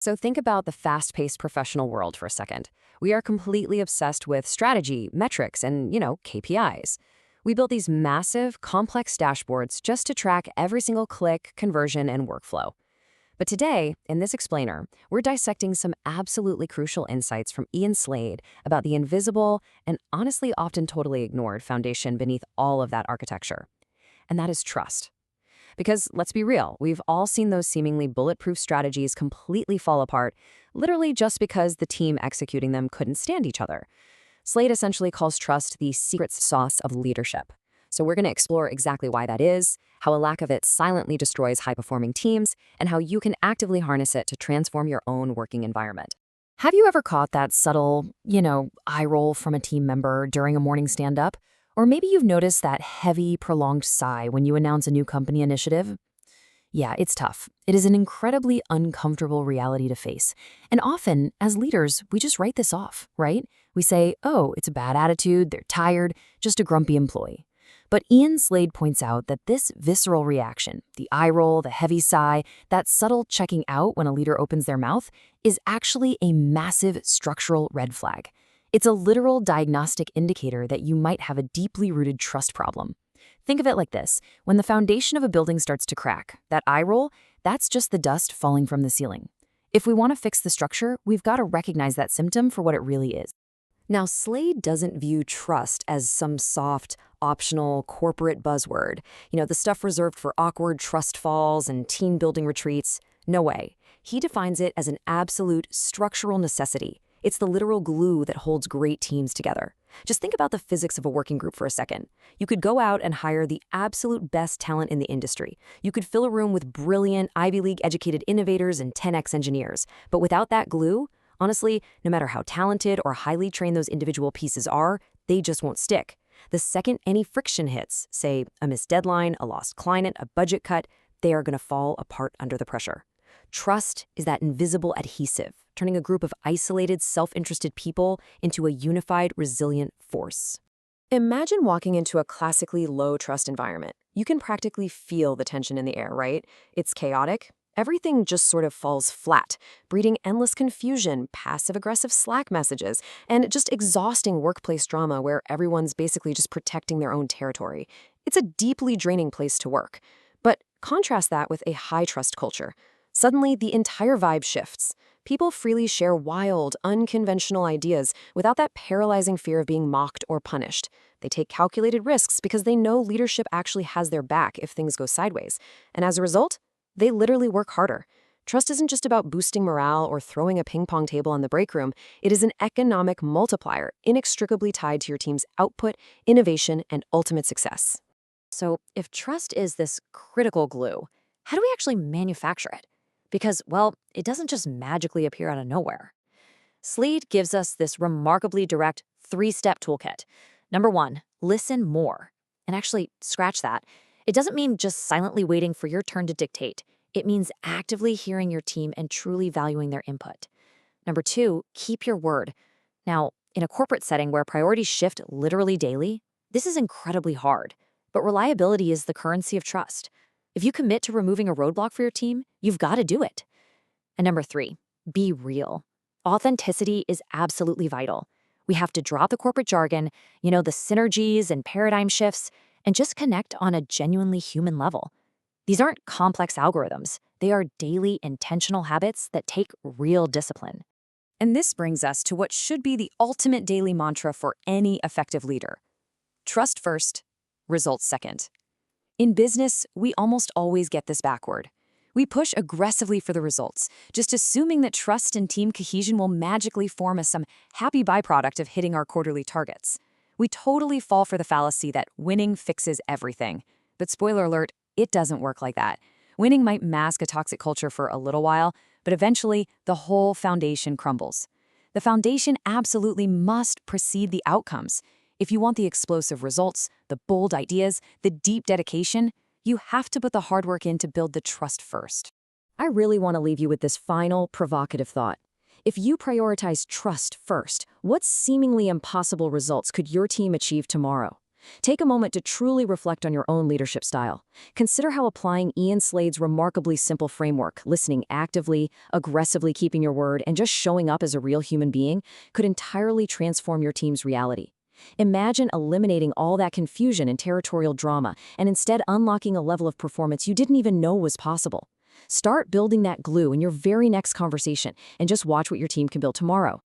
So think about the fast-paced professional world for a second. We are completely obsessed with strategy, metrics, and, KPIs. We build these massive, complex dashboards just to track every single click, conversion, and workflow. But today, in this explainer, we're dissecting some absolutely crucial insights from Ian Slade about the invisible and honestly often totally ignored foundation beneath all of that architecture. And that is trust. Because let's be real, we've all seen those seemingly bulletproof strategies completely fall apart, literally just because the team executing them couldn't stand each other. Slade essentially calls trust the secret sauce of leadership. So we're going to explore exactly why that is, how a lack of it silently destroys high-performing teams, and how you can actively harness it to transform your own working environment. Have you ever caught that subtle, eye roll from a team member during a morning stand-up? Or maybe you've noticed that heavy, prolonged sigh when you announce a new company initiative? Yeah, it's tough. It is an incredibly uncomfortable reality to face. And often, as leaders, we just write this off, right? We say, oh, it's a bad attitude, they're tired, just a grumpy employee. But Ian Slade points out that this visceral reaction, the eye roll, the heavy sigh, that subtle checking out when a leader opens their mouth, is actually a massive structural red flag. It's a literal diagnostic indicator that you might have a deeply rooted trust problem. Think of it like this. When the foundation of a building starts to crack, that eye roll, that's just the dust falling from the ceiling. If we want to fix the structure, we've got to recognize that symptom for what it really is. Now, Slade doesn't view trust as some soft, optional corporate buzzword. The stuff reserved for awkward trust falls and team-building retreats. No way. He defines it as an absolute structural necessity. It's the literal glue that holds great teams together. Just think about the physics of a working group for a second. You could go out and hire the absolute best talent in the industry. You could fill a room with brilliant Ivy League-educated innovators and 10x engineers. But without that glue, honestly, no matter how talented or highly trained those individual pieces are, they just won't stick. The second any friction hits, say a missed deadline, a lost client, a budget cut, they are going to fall apart under the pressure. Trust is that invisible adhesive, turning a group of isolated, self-interested people into a unified, resilient force. Imagine walking into a classically low-trust environment. You can practically feel the tension in the air, right? It's chaotic. Everything just sort of falls flat, breeding endless confusion, passive-aggressive Slack messages, and just exhausting workplace drama where everyone's basically just protecting their own territory. It's a deeply draining place to work. But contrast that with a high-trust culture. Suddenly, the entire vibe shifts. People freely share wild, unconventional ideas without that paralyzing fear of being mocked or punished. They take calculated risks because they know leadership actually has their back if things go sideways. And as a result, they literally work harder. Trust isn't just about boosting morale or throwing a ping pong table in the break room. It is an economic multiplier inextricably tied to your team's output, innovation, and ultimate success. So if trust is this critical glue, how do we actually manufacture it? Because, well, it doesn't just magically appear out of nowhere. Slade gives us this remarkably direct 3-step toolkit. Number 1, listen more. And actually, scratch that. It doesn't mean just silently waiting for your turn to dictate. It means actively hearing your team and truly valuing their input. Number 2, keep your word. Now, in a corporate setting where priorities shift literally daily, this is incredibly hard. But reliability is the currency of trust. If you commit to removing a roadblock for your team, you've got to do it. And number 3, be real. Authenticity is absolutely vital. We have to drop the corporate jargon, the synergies and paradigm shifts, and just connect on a genuinely human level. These aren't complex algorithms. They are daily, intentional habits that take real discipline. And this brings us to what should be the ultimate daily mantra for any effective leader. Trust first, results second. In business, we almost always get this backward. We push aggressively for the results, just assuming that trust and team cohesion will magically form as some happy byproduct of hitting our quarterly targets. We totally fall for the fallacy that winning fixes everything. But spoiler alert, it doesn't work like that. Winning might mask a toxic culture for a little while, but eventually the whole foundation crumbles. The foundation absolutely must precede the outcomes. If you want the explosive results, the bold ideas, the deep dedication, you have to put the hard work in to build the trust first. I really want to leave you with this final, provocative thought. If you prioritize trust first, what seemingly impossible results could your team achieve tomorrow? Take a moment to truly reflect on your own leadership style. Consider how applying Ian Slade's remarkably simple framework, listening actively, aggressively keeping your word, and just showing up as a real human being, could entirely transform your team's reality. Imagine eliminating all that confusion and territorial drama and instead unlocking a level of performance you didn't even know was possible. Start building that glue in your very next conversation and just watch what your team can build tomorrow.